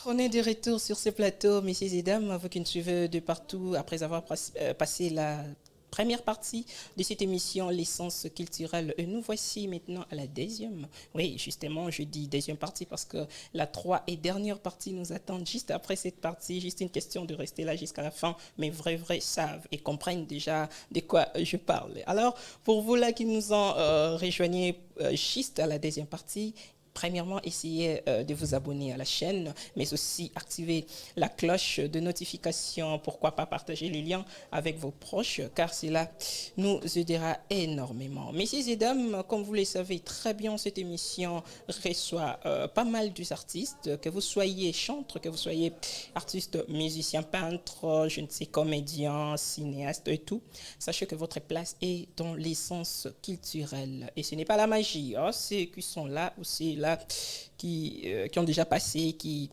On est de retour sur ce plateau, messieurs et dames, vous qui nous suivez de partout, après avoir passé la première partie de cette émission, l'essence culturelle. Et nous voici maintenant à la deuxième. Oui, justement, je dis deuxième partie parce que la troisième et dernière partie nous attend juste après cette partie. Juste une question de rester là jusqu'à la fin. Mes vrais savent et comprennent déjà de quoi je parle. Alors, pour vous là qui nous ont rejoignés juste à la deuxième partie, premièrement, essayez de vous abonner à la chaîne, mais aussi activer la cloche de notification. Pourquoi pas partager le lien avec vos proches, car cela nous aidera énormément. Messieurs et dames, comme vous le savez très bien, cette émission reçoit pas mal d'artistes, que vous soyez chanteur, que vous soyez artiste, musicien, peintre, je ne sais, comédien, cinéaste et tout. Sachez que votre place est dans l'essence culturelle. Et ce n'est pas la magie, hein, ceux qui sont là aussi là qui ont déjà passé, qui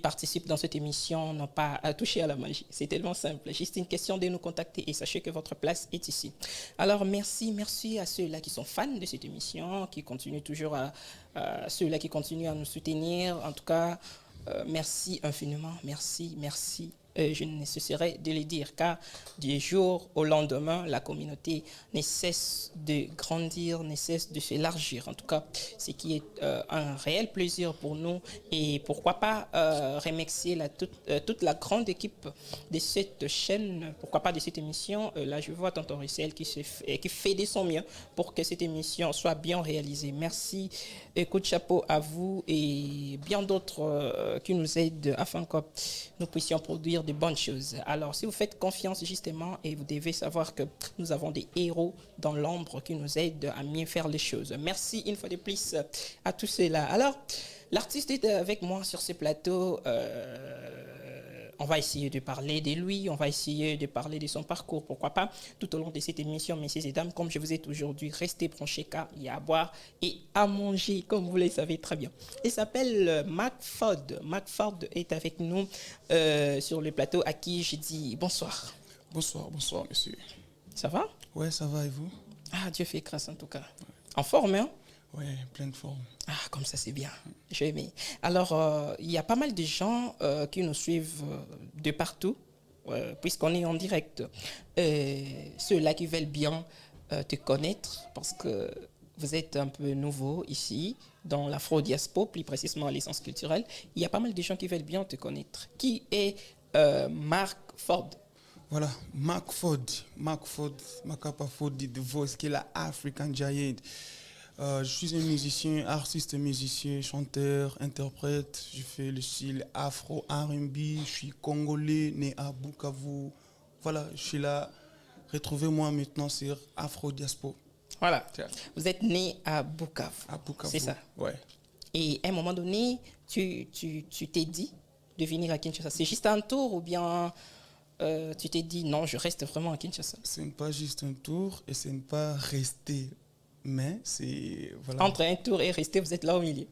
participent dans cette émission n'ont pas à toucher à la magie. C'est tellement simple. Juste une question de nous contacter et sachez que votre place est ici. Alors, merci à ceux-là qui sont fans de cette émission, qui continuent toujours à ceux-là qui continuent à nous soutenir. En tout cas, merci infiniment. Merci. Je ne cesserai de le dire, car du jour au lendemain, la communauté ne cesse de grandir, ne cesse de s'élargir. En tout cas, ce qui est un réel plaisir pour nous. Et pourquoi pas remercier toute la grande équipe de cette chaîne, pourquoi pas de cette émission. Là, je vois Tonton Russell qui fait de son mieux pour que cette émission soit bien réalisée. Merci, coup de chapeau à vous et bien d'autres qui nous aident afin que nous puissions produire de bonnes choses. Alors, si vous faites confiance justement, et vous devez savoir que nous avons des héros dans l'ombre qui nous aident à mieux faire les choses. Merci une fois de plus à tous ceux-là. Alors, l'artiste est avec moi sur ce plateau. On va essayer de parler de lui, on va essayer de parler de son parcours, pourquoi pas, tout au long de cette émission, messieurs et dames, comme je vous ai aujourd'hui, restez branchés car il y a à boire et à manger, comme vous le savez très bien. Il s'appelle Mac Ford. Mac Ford est avec nous sur le plateau à qui je dis bonsoir. Bonsoir, monsieur. Ça va? Ouais, ça va et vous? Ah, Dieu fait grâce en tout cas. En forme, hein? Ouais, pleine forme. Ah, comme ça, c'est bien. J'ai aimé. Alors, il y a pas mal de gens qui nous suivent de partout, puisqu'on est en direct. Ceux-là qui veulent bien te connaître, parce que vous êtes un peu nouveau ici, dans l'Afro-Diaspo, plus précisément à l'essence culturelle. Il y a pas mal de gens qui veulent bien te connaître. Qui est Mark Ford? Voilà, Mac Ford, Macapa Ford, The Voice, qui est la African Giant. Je suis un musicien, artiste musicien, chanteur, interprète. Je fais le style afro R&B. Je suis congolais, né à Bukavu. Voilà, je suis là. Retrouvez-moi maintenant sur Afro Diaspo. Voilà. Vous êtes né à Bukavu. À Bukavu. C'est ça. Ouais. Et à un moment donné, tu t'es dit de venir à Kinshasa. C'est juste un tour ou bien tu t'es dit non, je reste vraiment à Kinshasa? Ce n'est pas juste un tour et ce n'est pas rester. Mais c'est. Voilà. Entre un tour et rester, vous êtes là au milieu.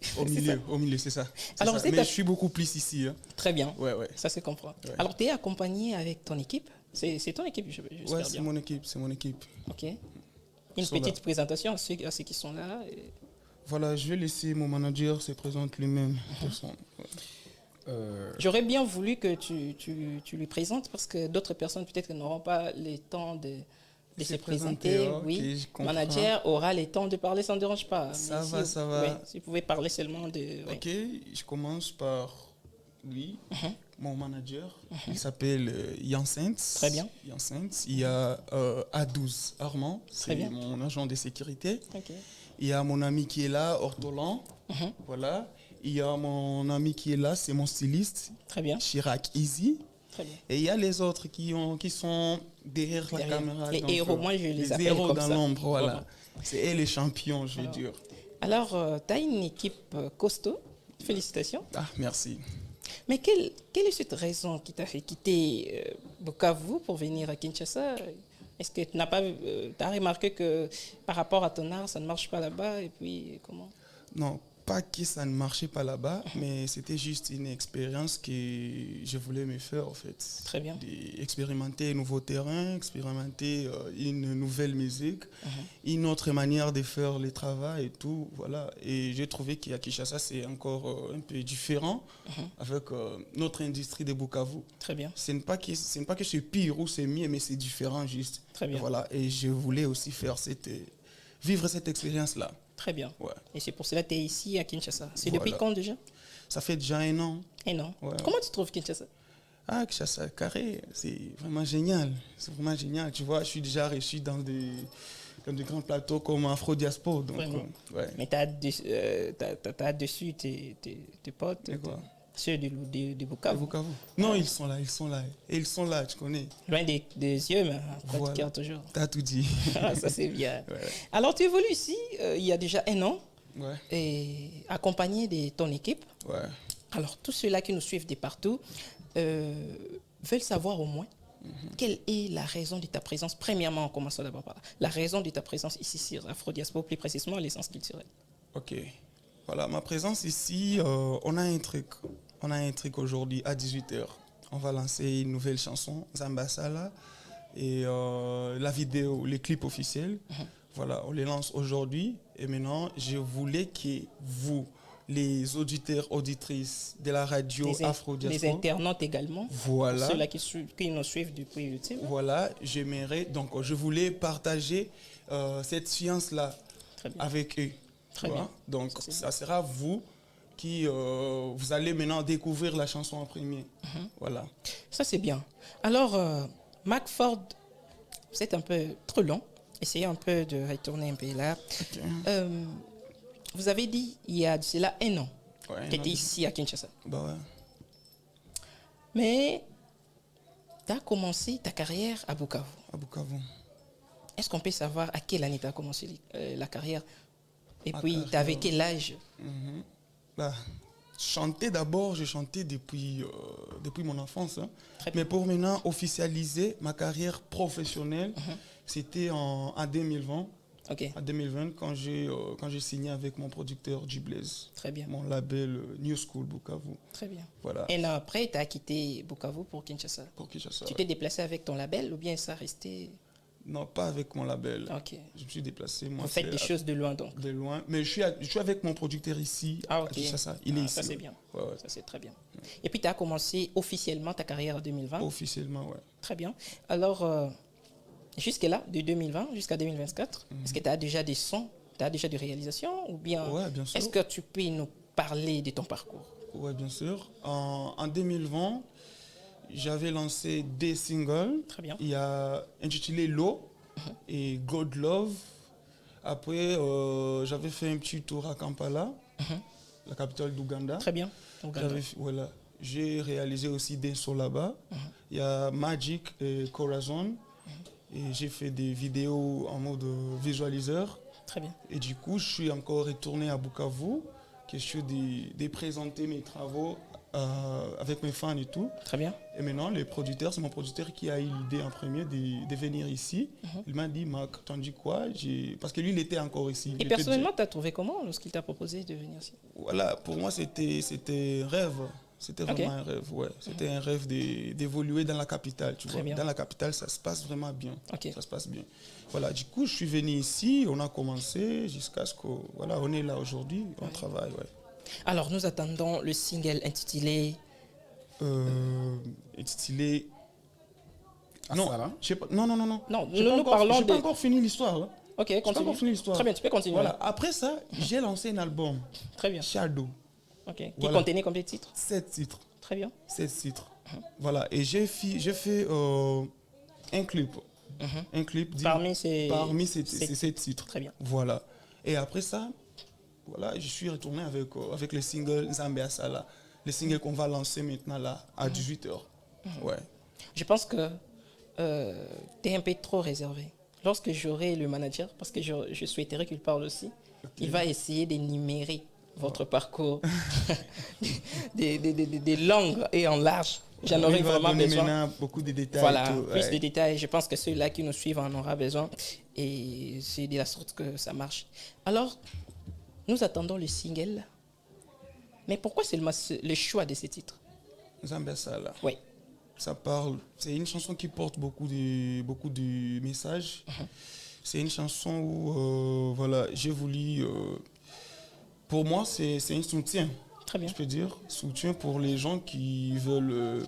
Au milieu, c'est ça. Alors, ça. Mais je suis beaucoup plus ici. Hein. Très bien. Ouais. Ça se comprend. Ouais. Alors, tu es accompagné avec ton équipe? C'est ton équipe, j'espère ouais, bien. C'est mon équipe. Ok. Une petite présentation à ceux qui sont là. Voilà, je vais laisser mon manager se présenter lui-même. J'aurais bien voulu que tu lui présentes parce que d'autres personnes peut-être n'auront pas le temps de se présenter. Oui, le manager aura le temps de parler, ça ne dérange pas. Ça va. Oui, si vous pouvez parler seulement de... Oui. Ok, je commence par lui, mon manager. Il s'appelle Yann Saints. Très bien. Yann Saints. Il y a A12 Armand, c'est mon agent de sécurité. Okay. Il y a mon ami qui est là, Ortolan. Voilà. Il y a mon ami qui est là, c'est mon styliste. Très bien. Chirac Easy. Très bien. Et il y a les autres qui sont derrière la caméra. Les héros, moi je les appelle héros comme dans ça. l'ombre, voilà. C'est eux les champions, je veux dire. Alors, tu as une équipe costaud. Félicitations. Ah, merci. Mais quelle est cette raison qui t'a fait quitter Bukavu pour venir à Kinshasa? Est-ce que tu n'as pas t'as remarqué que par rapport à ton art, ça ne marche pas là-bas? Et puis, comment? Non, pas que ça ne marchait pas là-bas, mais c'était juste une expérience que je voulais me faire, en fait. Très bien. Expérimenter un nouveau terrain, expérimenter une nouvelle musique, une autre manière de faire le travail et tout, voilà. Et j'ai trouvé qu'à Kinshasa, c'est encore un peu différent avec notre industrie de Bukavu. Très bien. Ce n'est pas que c'est pire ou c'est mieux, mais c'est différent juste. Très bien. Voilà. Et je voulais aussi vivre cette expérience-là. Très bien. Ouais. Et c'est pour cela que tu es ici à Kinshasa. C'est Voilà. depuis quand déjà? Ça fait déjà 1 an. Un an. Ouais. Comment tu trouves Kinshasa? Ah, Kinshasa, carré, c'est vraiment génial. C'est vraiment génial. Tu vois, je suis déjà reçu dans des grands plateaux comme Afro Diaspora. Donc, ouais. Mais tu as dessus tes potes, ceux de Bukavu. Bukavu. Non, ils sont là. Et ils sont là, tu connais. Loin des yeux, mais en cœur toujours. Tu as tout dit. Ça, c'est bien. Ouais. Alors, tu évolues ici il y a déjà 1 an, Ouais. et accompagné de ton équipe. Ouais. Alors, tous ceux-là qui nous suivent de partout veulent savoir au moins quelle est la raison de ta présence. Premièrement, en commençant d'abord par là, la raison de ta présence ici sur Afro Diaspora, plus précisément à l'essence culturelle. Ok. Voilà, ma présence ici, on a un truc aujourd'hui à 18h. On va lancer une nouvelle chanson, Zamba Sala, et la vidéo, les clips officiels. Voilà, on les lance aujourd'hui. Et maintenant, je voulais que vous, les auditeurs, auditrices de la radio Afro Diaspora, les internautes également, voilà, ceux-là qui nous suivent depuis YouTube. Voilà, donc je voulais partager cette science-là avec eux. Très bien. Donc, ça sera vous qui vous allez maintenant découvrir la chanson en premier. Voilà. Ça, c'est bien. Alors, Macford, vous êtes un peu trop long. Essayez un peu de retourner un peu là. Okay. Vous avez dit, il y a de cela 1 an, tu étais ici à Kinshasa. Bah ouais. Mais tu as commencé ta carrière à Bukavu. À Bukavu. Est-ce qu'on peut savoir à quelle année tu as commencé la carrière? Et puis, tu avais quel âge? Bah, chanter d'abord, j'ai chanté depuis mon enfance. Hein. Mais pour maintenant officialiser ma carrière professionnelle, c'était en 2020. Okay. En 2020, quand j'ai signé avec mon producteur G-Blaze. Très bien. Mon label New School Bukavu. Très bien. Voilà. Et là, après, tu as quitté Bukavu pour Kinshasa. Pour Kinshasa. Tu t'es déplacé avec ton label ou bien ça restait? Non, pas avec mon label. Okay. Je me suis déplacé. Vous faites des choses de loin donc? De loin. Mais je suis avec mon producteur ici. Ah, ok. Il est ici. Ça, c'est bien. Ouais. Ça, c'est très bien. Et puis, tu as commencé officiellement ta carrière en 2020? Officiellement, ouais. Très bien. Alors, jusque-là, de 2020 jusqu'à 2024, est-ce que tu as déjà des sons, tu as déjà des réalisations ou bien, bien sûr. Est-ce que tu peux nous parler de ton parcours? Oui, bien sûr. En 2020, j'avais lancé des singles. Très bien. Il y a intitulé L'eau et God Love. Après, j'avais fait un petit tour à Kampala, la capitale d'Ouganda. Très bien. Voilà. J'ai réalisé aussi des sons là-bas. Il y a Magic et Corazon. Et j'ai fait des vidéos en mode visualiseur. Très bien. Et du coup, je suis encore retourné à Bukavu, question de présenter mes travaux avec mes fans et tout. Très bien. Et maintenant, c'est mon producteur qui a eu l'idée en premier de venir ici. Il m'a dit, Marc, t'en dis quoi? Parce que lui, il était encore ici. Et personnellement, tu as trouvé comment lorsqu'il t'a proposé de venir ici? Voilà, pour moi, c'était un rêve. C'était vraiment un rêve, ouais. C'était un rêve d'évoluer dans la capitale, tu vois. Bien. Dans la capitale, ça se passe vraiment bien. Okay. Ça se passe bien. Voilà, du coup, je suis venu ici, on a commencé jusqu'à ce qu'on... Voilà, on est là aujourd'hui, on travaille, ouais. Alors, nous attendons le single intitulé... Intitulé... Non, nous parlons de... J'ai pas encore fini l'histoire, là. Ok, continue. J'ai pas encore fini l'histoire. Très bien, tu peux continuer. Voilà, après ça, j'ai lancé un album. Très bien. Shadow. Okay. Qui contenait combien de titres? 7 titres. Très bien. 7 titres. Voilà. Et j'ai fait un clip. Un clip parmi ces 7 titres. Très bien. Voilà. Et après ça, voilà, je suis retourné avec le single Zambia Sala. Le single qu'on va lancer maintenant là, à 18h. Ouais. Je pense que tu es un peu trop réservé. Lorsque j'aurai le manager, parce que je souhaiterais qu'il parle aussi, il va essayer d'énumérer votre parcours des langues et en large. J'en aurai vraiment besoin. Beaucoup de détails. Voilà, plus de détails. Je pense que ceux-là qui nous suivent en aura besoin. Et c'est de la sorte que ça marche. Alors, nous attendons le single Mais pourquoi seulement le choix de ces titres? Zambia Sala. Oui. Ça parle. C'est une chanson qui porte beaucoup de messages. C'est une chanson où, voilà, j'ai voulu. Pour moi, c'est un soutien. Très bien. Je peux dire soutien pour les gens qui veulent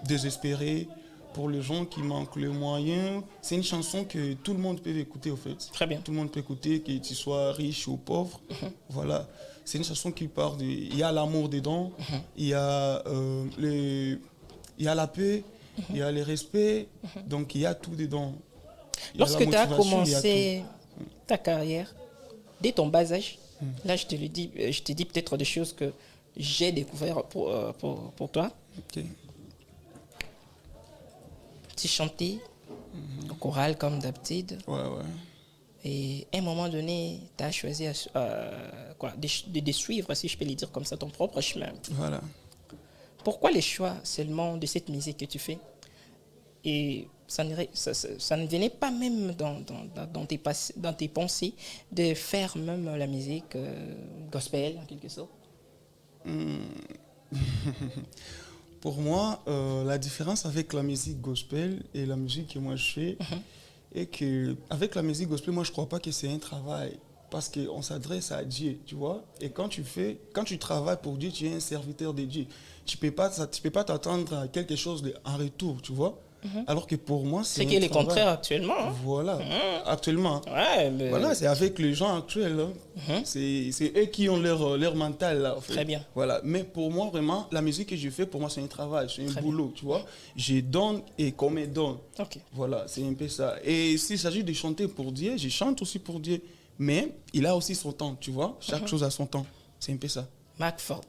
désespérer, pour les gens qui manquent les moyens. C'est une chanson que tout le monde peut écouter, au fait. Très bien. Tout le monde peut écouter, que tu sois riche ou pauvre. Voilà. C'est une chanson qui parle de... Il y a l'amour dedans, il y a il y a la paix, il y a le respect, donc il y a tout dedans. Lorsque tu as commencé ta carrière, dès ton bas âge, là je te dis peut-être des choses que j'ai découvertes pour toi. Okay. Tu chantais au choral comme d'habitude. Ouais, ouais. Et à un moment donné, tu as choisi de suivre, si je peux le dire comme ça, ton propre chemin. Voilà. Pourquoi le choix seulement de cette musique que tu fais? Et ça ne venait pas même dans tes pensées de faire même la musique gospel, en quelque sorte? Pour moi, la différence avec la musique gospel et la musique que moi je fais, est qu'avec la musique gospel, moi je ne crois pas que c'est un travail. Parce qu'on s'adresse à Dieu, tu vois. Et quand tu travailles pour Dieu, tu es un serviteur de Dieu. Tu ne peux pas t'attendre à quelque chose en retour, tu vois. Alors que pour moi, c'est qui est le contraire actuellement. Hein? Voilà, actuellement. Ouais, mais... Voilà, c'est avec les gens actuels. Hein. C'est eux qui ont leur mental. Là, en fait. Très bien. Voilà. Mais pour moi, vraiment, la musique que je fais, pour moi, c'est un travail, c'est un boulot, tu vois. Je donne et qu'on me donne. Okay. Voilà, c'est un peu ça. Et s'il s'agit de chanter pour Dieu, je chante aussi pour Dieu. Mais il a aussi son temps, tu vois. Chaque chose a son temps. C'est un peu ça. Macford.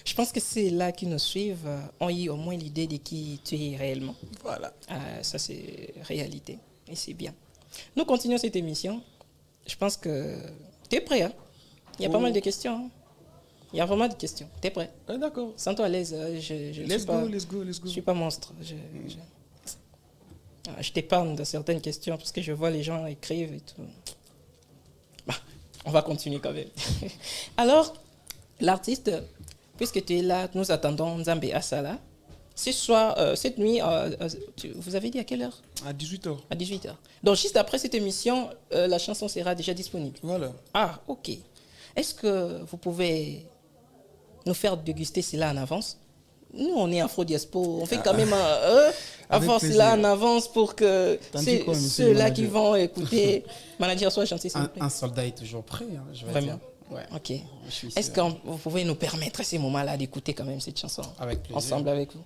Je pense que c'est là qui nous suivent ont eu au moins l'idée de qui tu es réellement. Voilà. Ça, c'est réalité. Et c'est bien. Nous continuons cette émission. Je pense que tu es prêt. Hein? Il y a pas mal de questions. Hein? Il y a vraiment des questions. Tu es prêt? D'accord. Sens-toi à l'aise. Let's go. Je ne suis pas monstre. Je t'épargne de certaines questions parce que je vois les gens écrivent et tout. Bah, on va continuer quand même. Alors, l'artiste, puisque tu es là, nous attendons Nzambe Sala. Ce soir, cette nuit, vous avez dit à quelle heure? À 18h. À 18h. Donc, juste après cette émission, la chanson sera déjà disponible. Voilà. Ah, ok. Est-ce que vous pouvez nous faire déguster cela en avance? Nous, on est Afro-Diaspora. On fait quand même avoir cela en avance pour que ceux-là qui vont écouter, manager soit gentil. Un soldat est toujours prêt, hein, je vais Vraiment? dire. Ouais. Ok. Est-ce que vous pouvez nous permettre à ces moments-là d'écouter quand même cette chanson ensemble avec vous?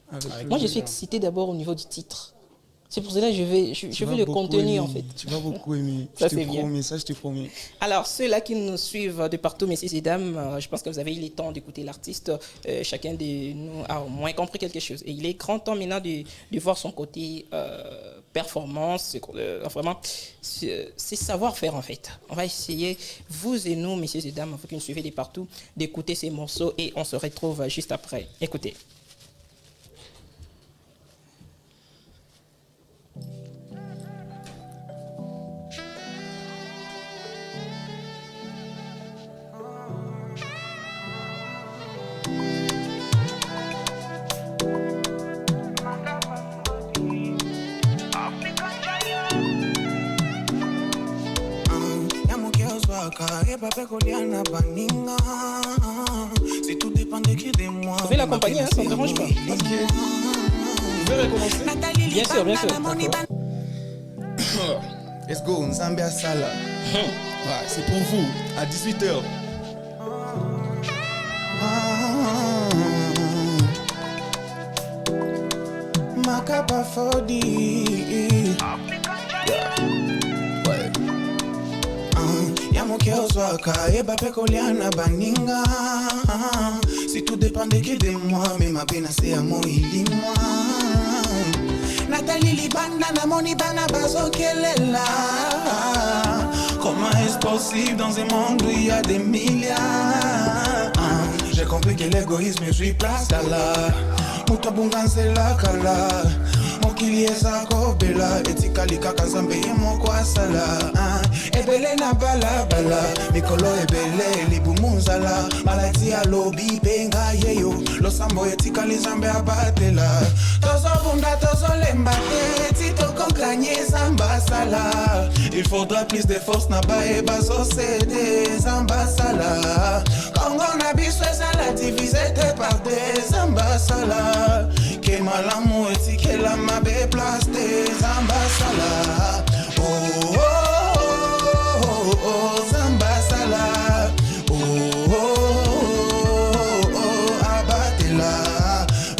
Moi, je suis excité d'abord au niveau du titre. C'est pour cela que je veux le contenu, en fait. Tu vas beaucoup aimer. Ça, je te promets. Alors, ceux-là qui nous suivent de partout, messieurs et dames, je pense que vous avez eu le temps d'écouter l'artiste. Chacun de nous a au moins compris quelque chose. Et il est grand temps maintenant de voir son côté performance. Vraiment, c'est savoir-faire, en fait. On va essayer, vous et nous, messieurs et dames, vous qui nous suivez de partout, d'écouter ces morceaux et on se retrouve juste après. Écoutez. Si tout dépendait que de moi. Vous pouvez l'accompagner, hein, ça ne dérange pas. Vous pouvez recommencer? Bien sûr, bien sûr. Let's go, Nzambe Sala. Ouais, c'est pour vous, à 18h. Makapa Fodi. Yamokeozwaka ebape koliana baninga. Si tout dépendait que de moi, mais ma peine c'est à moi il moi. Nathalie Libanda na moni bana bazokelela. Comment est-ce possible dans un monde où il y a des milliards? J'ai compris que l'égoïsme est place à la. Muta bunganzela kala. Mokili eza kobela etikali kaka Nzambe ye moko asala. ebele na balabala mikolo ebele libumunzala malati alobi penga yeyo losambo etikali zambe abatela tozobunda tozolemba te titoko gagner zambasala il faudra plus de force na bae bazosede zambasala kongo na biso ezala divisé te par des zambasala ke malamu etikela mabe place des zambasala oh oh oh oh zambasala oh oh oh abatela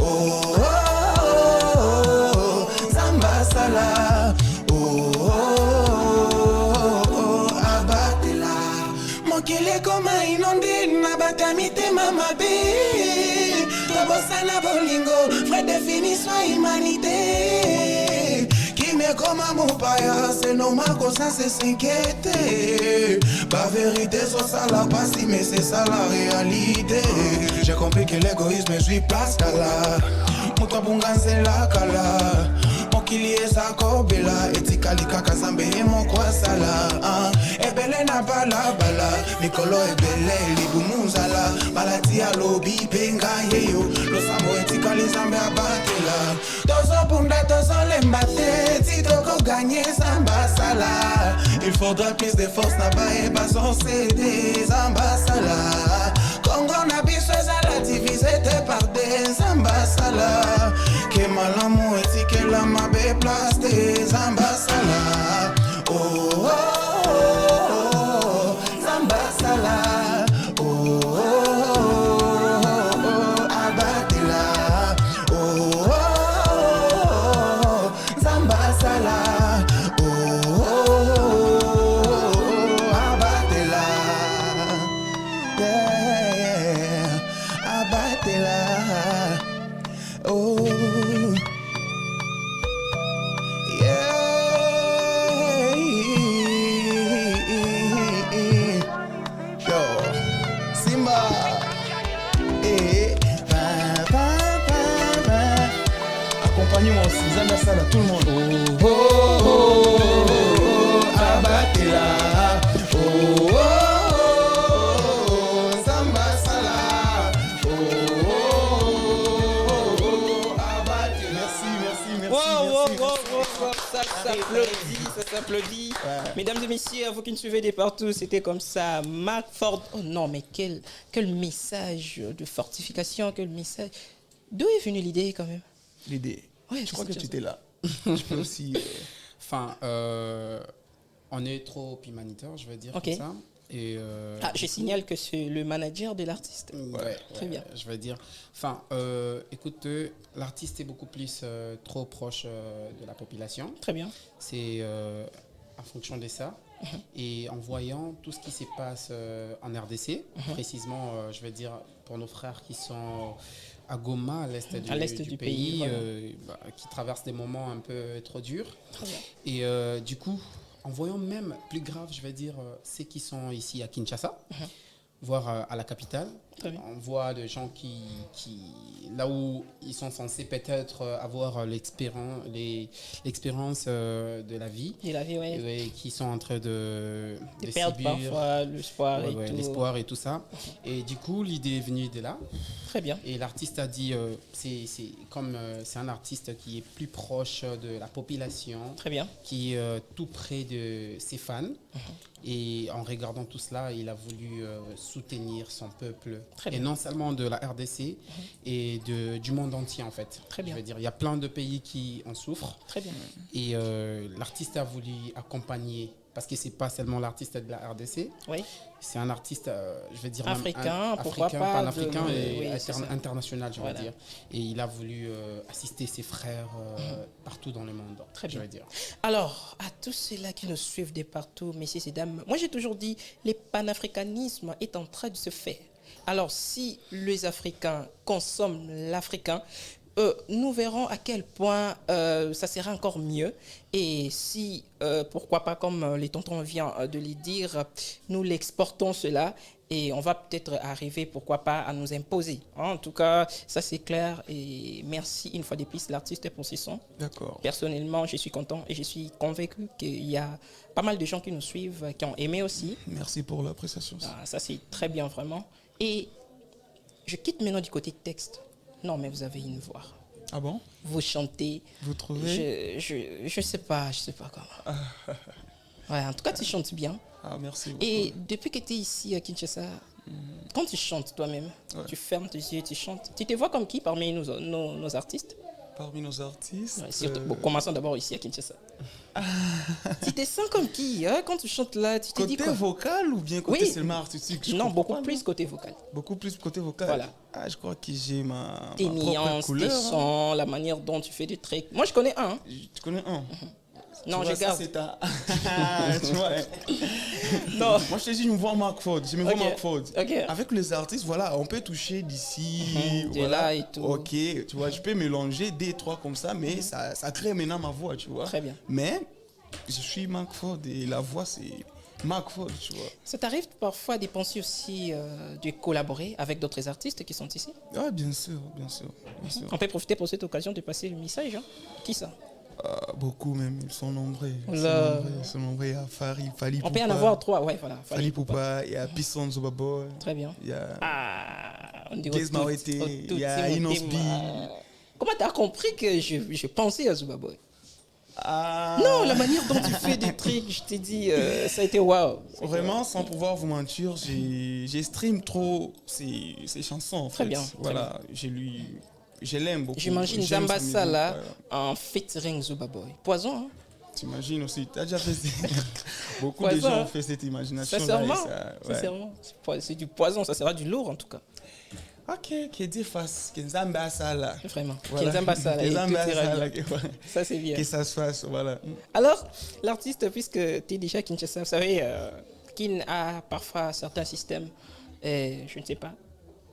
oh oh zambasala oh oh abatela mokili koma inonde na batamitema mabe tobosana bolingo vrai définition humanité Koma mopaya, c'est normal qu'on ça se s'inquiète. Pas vérité, ça ça la passe, mais c'est ça la réalité. J'ai compris que l'égoïsme est place kala. Muta bunga c'est la kala. Mokili eza kobela, etikali kaka zambe mo kwa sala. Ebele na bala bala, mikolo ebele libumunzala. Malati alobi penga yeyo, losambo etikali zambe abatela. Tozo bunda tozo lembate. Toko gagner zambasala il faudra plus de force na bae bazon céder zambasala Congo na biso ezala divisé te par des zambasala ke malamu etikela mabe place des zambasala oh oh oh zambasala oh oh oh abatela oh Zambasala, oh, abatela, yeah, abatela, oh, yeah, yo, Simba, accompagnez-moi aussi, Zambasala, tout le monde. Oh, oh, oh, oh, abatela. Oh, oh, oh, Zambasala. Oh, oh, oh, abatela. Merci. Wow, ça s'applaudit. Ouais. Mesdames et messieurs, vous qui nous suivez de partout, c'était comme ça. Mark Ford. Oh non, mais quel message de fortification, quel message. D'où est venue l'idée quand même? L'idée. Ouais, je crois que tu étais là. Je peux aussi. Enfin, on est trop humanitaire, je veux dire comme ça. Et je signale que c'est le manager de l'artiste. Ouais, très bien. Je veux dire. Enfin, écoute, l'artiste est beaucoup plus trop proche de la population. Très bien. C'est en fonction de ça. Et en voyant tout ce qui se passe en RDC, précisément, je veux dire, pour nos frères qui sont à Goma, à l'est du pays, voilà. Qui traversent des moments un peu trop durs. Et du coup, en voyant même plus grave, je veux dire, ceux qui sont ici à Kinshasa, voire à la capitale, on voit des gens qui, là où ils sont censés peut-être avoir l'expérience de la vie, qui sont en train de perdre parfois l'espoir l'espoir et tout ça. Et du coup, l'idée est venue de là. Très bien. Et l'artiste a dit, c'est un artiste qui est plus proche de la population, très bien, qui est tout près de ses fans. Et en regardant tout cela, il a voulu soutenir son peuple. Et non seulement de la RDC et du monde entier, en fait. Très bien. Je veux dire, il y a plein de pays qui en souffrent. Très bien. Et l'artiste a voulu accompagner, parce que ce n'est pas seulement l'artiste de la RDC. Oui. C'est un artiste, je veux dire, africain, pourquoi pas, pan-africain et international, je veux dire. Et il a voulu assister ses frères partout dans le monde, très bien. Je veux dire. Alors, à tous ceux-là qui nous suivent de partout, messieurs et dames, moi j'ai toujours dit, le panafricanisme est en train de se faire. Alors, si les Africains consomment l'Africain, nous verrons à quel point ça sera encore mieux. Et si, pourquoi pas, comme les tontons viennent de le dire, nous l'exportons cela et on va peut-être arriver, pourquoi pas, à nous imposer. En tout cas, ça c'est clair. Et merci une fois de plus l'artiste pour ses sons. D'accord. Personnellement, je suis content et je suis convaincu qu'il y a pas mal de gens qui nous suivent, qui ont aimé aussi. Merci pour l'appréciation. Ça c'est très bien vraiment. Et je quitte maintenant du côté texte. Non, mais vous avez une voix. Ah bon? Vous chantez. Vous trouvez? Je sais pas comment. Ouais, en tout cas, tu chantes bien. Ah, merci beaucoup. Et depuis que tu es ici à Kinshasa, quand tu chantes toi-même, tu fermes tes yeux, tu chantes. Tu te vois comme qui parmi nos artistes? Parmi nos artistes. Ouais, surtout, bon, commençons d'abord ici à Kinshasa. Tu te sens comme qui quand tu chantes là, tu te dis Côté quoi? vocal ou bien côté Oui. seulement artistique? Non, beaucoup plus côté vocal. Beaucoup plus côté vocal. Voilà. Ah, je crois que j'ai ma Tes propre nuances, tes couleur. sons, la manière dont tu fais des trucs. Moi, je connais un. Tu connais un? Non, Tu vois, je garde. Ça, c'est ta... tu vois, hein. Non. Moi, je te dis, je me vois Mark Ford. Je me vois Ok. Mark Ford. Ok. Avec les artistes, voilà, on peut toucher d'ici. De voilà. là et tout. Ok, tu vois, je peux mélanger des trois comme ça, mais ça crée maintenant ma voix, tu vois. Très bien. Mais je suis Mark Ford et la voix, c'est Mark Ford, tu vois. Ça t'arrive parfois de penser aussi de collaborer avec d'autres artistes qui sont ici? Ah, bien sûr, bien sûr, bien sûr. On peut profiter pour cette occasion de passer le message. Hein? Qui ça? Beaucoup même, ils sont nombreux. Ils sont nombreux. Il y a Fali On peut Poupa, en avoir trois, ouais, voilà. Fali Poupa, il y a Pisson Zobaboy, Très bien. il y a On dirait Gaze Mawete, il y a Inos B. Comment tu as compris que je pensais à Zuba Boy? Ah, Non, la manière dont tu fais des trucs, je t'ai dit, ça a été waouh. vraiment, sans pouvoir vous mentir, j'ai stream trop ces chansons. En Très fait. bien, Voilà, je l'aime beaucoup. J'imagine J'aime sa Zamba musique, Sala voilà. en featuring Zuba Boy. Poison, hein? T'imagines aussi, t'as déjà fait beaucoup Poison, de gens hein. ont fait cette imagination. Sincèrement, ouais. sincèrement. C'est du poison, ça sera du lourd en tout cas. Ok, que Dieu fasse, que Zamba Sala. Vraiment. Voilà. Zamba Sala, Que et tout Zamba ira Sala, bien. que- Ça c'est bien. que ça se fasse, voilà. Alors, l'artiste, puisque tu es déjà à Kinshasa, vous savez, Kin a parfois certains systèmes, je ne sais pas,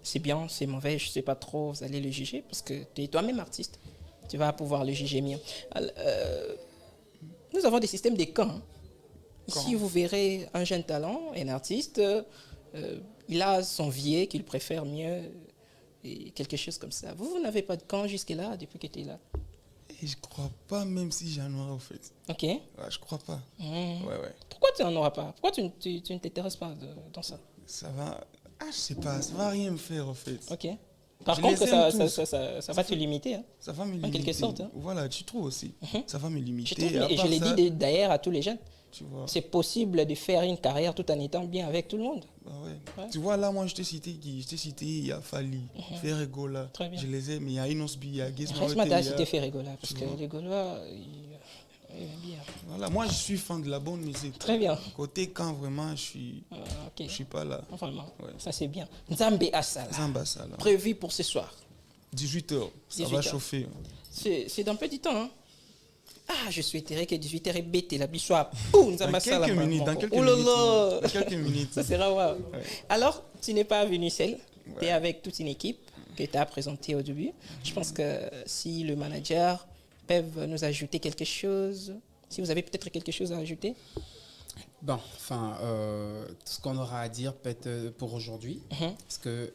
c'est bien, c'est mauvais, je ne sais pas trop, vous allez le juger, parce que tu es toi-même artiste, tu vas pouvoir le juger mieux. Alors, nous avons des systèmes de camps. Hein. Ici, vous verrez un jeune talent, un artiste, il a son vieil qu'il préfère mieux, et quelque chose comme ça. Vous n'avez pas de camp jusque-là, depuis que tu es là? Et je crois pas, même si j'en aurai au fait. Ok. Ouais, je crois pas. Ouais. Pourquoi tu n'en auras pas? Pourquoi tu ne t'intéresses pas dans ça? Ça va. Ah, je sais pas, ça va rien me faire au fait. Ok. Par Je contre, les aime tous. ça va te limiter. Hein. Ça va me En limiter. quelque sorte, hein. Voilà, tu trouves aussi. Ça va me Je limiter. trouve, À et je part l'ai ça, dit d'ailleurs à tous les jeunes, tu vois. c'est possible de faire une carrière tout en étant bien avec tout le monde. Bah ouais. Ouais. Tu vois, là, moi, je t'ai cité qui? Je t'ai cité, il y a Fali, Ferrego, là. Très bien. Je les aime. Il y a Inosbi, il y a Gizmo. Reste t'as cité fait rigoler, parce Tu que vois. les Gaulois, ils aiment bien. Voilà, moi, je suis fan de la bonne musique. Très bien. Côté quand vraiment, Ok. je suis pas là. Vraiment, Ouais. ça c'est bien. Nzambe Asala, Zamba, ça, là. prévu pour ce soir. 18h, ça 18 va heures. chauffer. C'est dans peu de temps. Hein. Ah, je souhaiterais que 18h est bêté, la bichoua. Ouh, Nzambe Dans Asala. quelques minutes, dans quelques Oh là minutes. là. Dans quelques minutes. Ça sera waouh. Ouais. Alors, tu n'es pas venu seul, tu es Ouais. avec toute une équipe que tu as présentée au début. Je pense que si le manager peut nous ajouter quelque chose, si vous avez peut-être quelque chose à ajouter. Bon, enfin, tout ce qu'on aura à dire peut-être pour aujourd'hui, parce que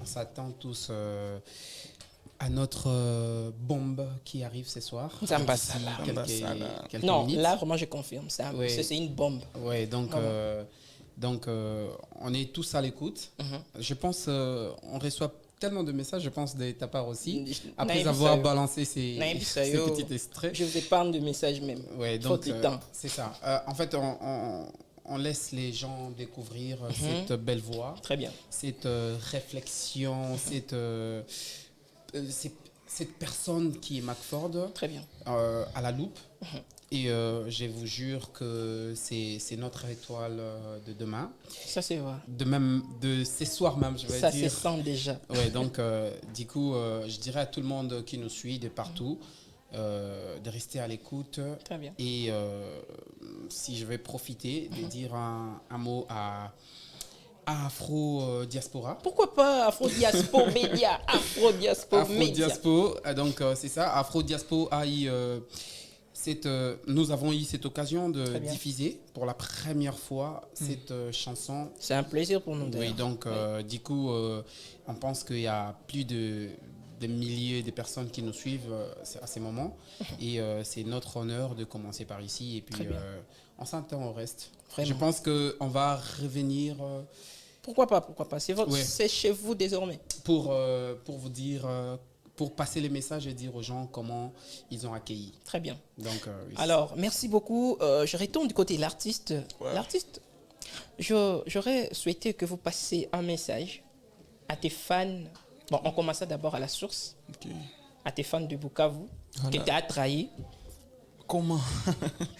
on s'attend tous à notre bombe qui arrive ce soir. Zamba D'ici Sala. Zamba Sala. quelques Non, minutes. là, vraiment, je confirme. Oui. C'est une bombe. Ouais, donc, Vraiment. on est tous à l'écoute. Je pense, on reçoit tellement de messages, je pense, de ta part aussi, après Naïm avoir Sayo. balancé ces Naïm Sayo. petits extraits. Je vous épargne de messages même. Ouais, Faute donc, du temps. c'est ça. En fait, on laisse les gens découvrir cette belle voix, Très bien. cette réflexion, cette personne qui est Macford Très bien. à la loupe. Et je vous jure que c'est notre étoile de demain. Ça, c'est vrai. De ce soir même, je vais Ça se dire. sent déjà. Ouais, donc, du coup, je dirais à tout le monde qui nous suit de partout de rester à l'écoute. Très bien. Et si je vais profiter de dire un mot à Afro Diaspora. Pourquoi pas Afro-Diaspo Média? Afro-Diaspo Média. Afro-Diaspo, donc c'est ça, Afro-Diaspo a eu, nous avons eu cette occasion de diffuser pour la première fois cette chanson. C'est un plaisir pour nous. Oui, donc du coup, on pense qu'il y a plus de milliers de personnes qui nous suivent à ces moments. Et c'est notre honneur de commencer par ici. Et puis, on s'attend au reste. Vraiment. Je pense qu'on va revenir... Pourquoi pas? C'est chez vous désormais. Pour vous dire... pour passer les messages et dire aux gens comment ils ont accueilli. Très bien. Donc, alors, merci beaucoup. Je retourne du côté de l'artiste. Ouais. L'artiste, j'aurais souhaité que vous passiez un message à tes fans. Bon, on commença d'abord à la source. Okay. À tes fans de Bukavu, qui t'as trahi. Comment?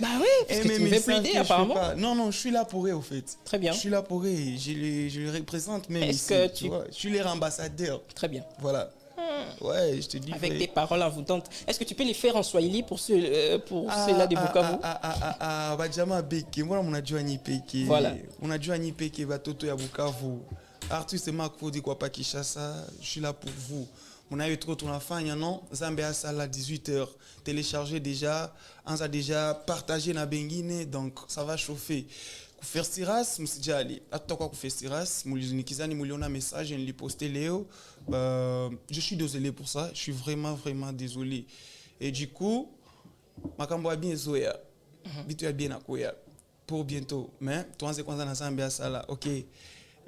Bah oui, parce que tu me fais plaider apparemment. Non, je suis là pour eux au fait. Très bien. Je suis là pour eux, je les représente même ici, tu vois. Je suis leur ambassadeur. Très bien. Voilà. Ouais, je te dis. Avec tes paroles envoûtantes. Est-ce que tu peux les faire en swahili pour ceux-là de Bukavu? Bajama Beke, moi on a dû Peke. Voilà. On a dû Peke, Batoto ya Bukavu. Artiste Mark Fodi quoi pas Kinshasa, je suis là pour vous. On a eu trop ton enfant, non? Zambia Sala 18h. Téléchargé déjà, on a déjà partagé na Bengine, donc ça va chauffer. Faire Siras, je suis déjà allé. Attends quoi faire Siras, Moulizunikizani Mouliona message, je l'ai posté Léo. Je suis désolé pour ça, je suis vraiment désolé. Et du coup, Makambo a bien Zoya. Bitu a bien Akoya. Pour bientôt. Mais toi, c'est quoi dans Zambia Sala? Ok.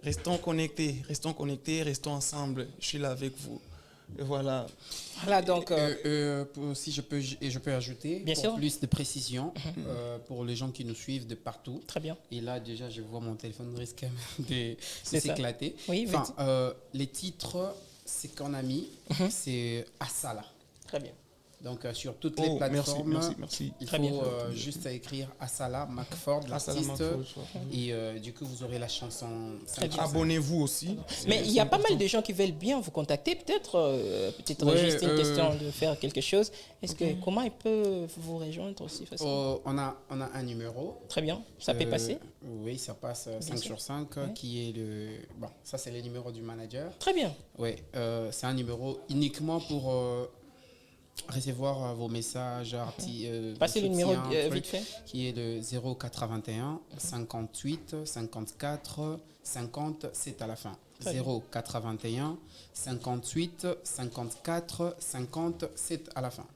Restons connectés, restons ensemble. Je suis là avec vous. Et voilà. Voilà donc. Si je peux ajouter bien pour sûr. Plus de précision pour les gens qui nous suivent de partout. Très bien. Et là déjà je vois mon téléphone risque de s'éclater. Oui. Les titres, c'est qu'on a mis, c'est Asala. Très bien. Donc sur toutes les plateformes, merci. il faut juste écrire Asala McFord, l'artiste, et du coup vous aurez la chanson. Abonnez-vous aussi. Mais il y a pas mal de gens qui veulent bien vous contacter, peut-être juste une question de faire quelque chose. Comment ils peuvent vous rejoindre aussi facilement? On a un numéro. Très bien, ça peut passer. Oui, ça passe 5 sur 5, qui est le... Bon, ça c'est le numéro du manager. Très bien. Oui, c'est un numéro uniquement pour... recevoir vos messages, passez le numéro vite fait. Qui est le 081 58 54 50, c'est à la fin. 081 58 54 50, c'est à la fin.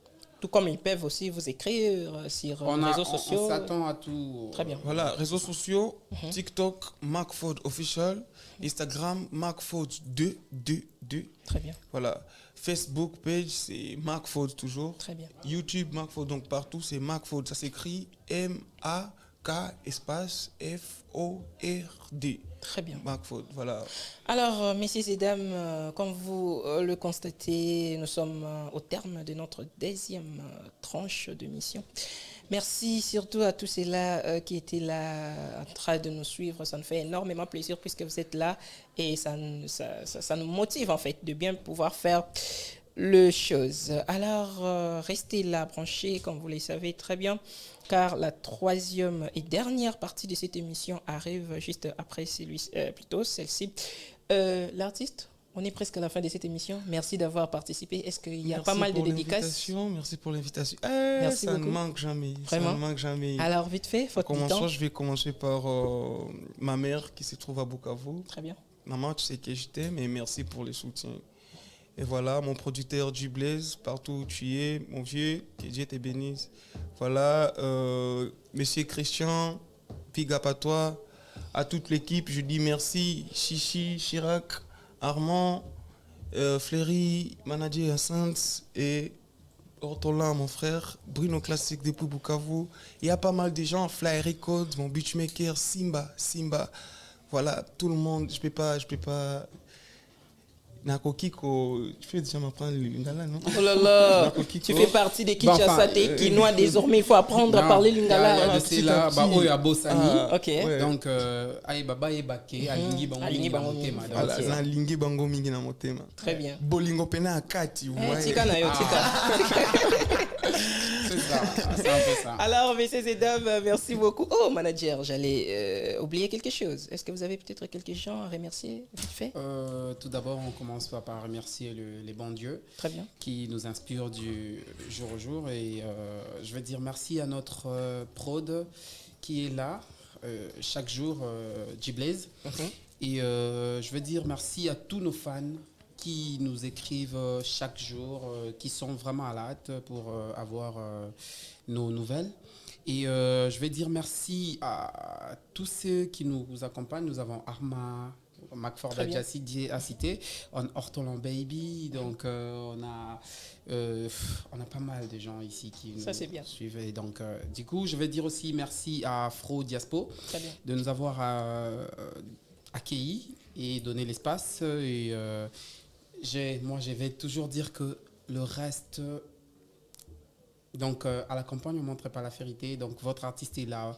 Tout comme ils peuvent aussi vous écrire sur les réseaux sociaux. On s'attend à tout. Très bien. Voilà, réseaux sociaux, TikTok, MacFord Official, Instagram, MacFord 222. Très bien. Voilà. Facebook page, c'est MacFord toujours. Très bien. YouTube, MacFord, donc partout, c'est MacFord. Ça s'écrit MAK espace FORD. Très bien. MacFord, voilà. Alors, messieurs et dames, comme vous le constatez, nous sommes au terme de notre 10e tranche de mission. Merci surtout à tous ceux-là qui étaient là en train de nous suivre. Ça nous fait énormément plaisir puisque vous êtes là et ça nous motive en fait de bien pouvoir faire les choses. Alors, restez là branchés comme vous le savez très bien car la 3e et dernière partie de cette émission arrive juste après celle-ci. L'artiste, on est presque à la fin de cette émission. Merci d'avoir participé. Est-ce qu'il y a pas mal de dédicaces? Merci pour l'invitation. Merci ça beaucoup. ne manque jamais. Vraiment? Ça ne manque jamais. Alors, vite fait, faut Je vais commencer par ma mère qui se trouve à Bukavu. Très bien. Maman, tu sais que je t'aime et merci pour le soutien. Et voilà, mon producteur du Blaise, partout où tu es, mon vieux, que Dieu te bénisse. Voilà, Monsieur Christian, big up à toi, à toute l'équipe, je dis merci. Chichi, Chirac, Armand, Fleury, Manager Assance et Ortolan, mon frère, Bruno Classique depuis Bukavu. Il y a pas mal de gens, Fly Records, mon beatmaker, Simba. Voilà, tout le monde, je peux pas. Nakokiko, tu peux déjà m'apprendre le lingala, non? Oh là là, tu fais partie des Kinshasa Kinois désormais, il faut apprendre à parler lingala. C'est là, à Bossani. Ok. Donc, aïe baba et baké, alingi bango motema. Alingi bango mingi na motema. Très bien. Bolingo pena akati, tika na yo, tika. C'est ça, c'est un peu ça. Alors, messieurs et dames, merci beaucoup. Oh, manager, j'allais oublier quelque chose. Est-ce que vous avez peut-être quelques gens à remercier, vite fait? Tout d'abord, on commence par remercier les bons dieux. Très bien. Qui nous inspirent du jour au jour. Et je veux dire merci à notre prod qui est là chaque jour, G-Blaze. Et je veux dire merci à tous nos fans qui nous écrivent chaque jour, qui sont vraiment à la hâte pour avoir nos nouvelles. Et je vais dire merci à tous ceux qui nous accompagnent. Nous avons Arma, Macford a déjà cité, Ortolan Baby, donc on a pas mal de gens ici qui nous suivent. Et donc, du coup, je vais dire aussi merci à Fro Diaspo de nous avoir accueillis et donné l'espace. Et je vais toujours dire que le reste... Donc, à la campagne, on ne montre pas la vérité. Donc, votre artiste est là,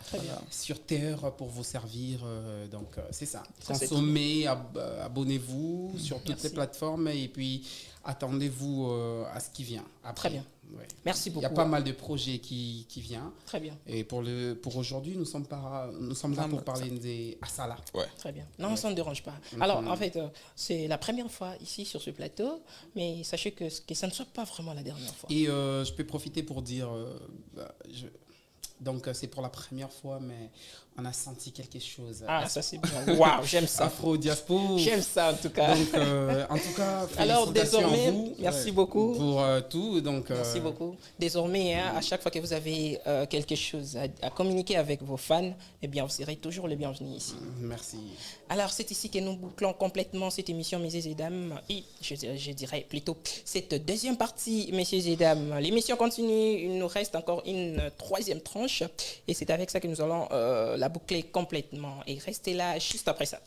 sur terre, pour vous servir. Donc, c'est ça. Consommez, abonnez-vous sur toutes les plateformes et puis attendez-vous à ce qui vient après. Très bien. Ouais. Merci beaucoup. Il y a pas mal de projets qui viennent. Très bien. Et pour aujourd'hui, nous sommes là pour parler des Assala. Ouais. Très bien. Non, ça ne dérange pas. Alors, en fait, c'est la première fois ici sur ce plateau, mais sachez que ça ne soit pas vraiment la dernière fois. Et je peux profiter pour dire, donc c'est pour la première fois, mais on a senti quelque chose. Ah, ça c'est bien. Waouh, j'aime ça. Afro Diaspo. J'aime ça en tout cas. Donc, en tout cas, alors désormais, merci beaucoup pour tout. Donc, merci beaucoup. Désormais, à chaque fois que vous avez quelque chose à communiquer avec vos fans, eh bien, vous serez toujours les bienvenus ici. Merci. Alors, c'est ici que nous bouclons complètement cette émission, messieurs et dames. Et je dirais plutôt cette deuxième partie, messieurs et dames. L'émission continue. Il nous reste encore une troisième tranche. Et c'est avec ça que nous allons la boucler complètement. Et restez là juste après ça.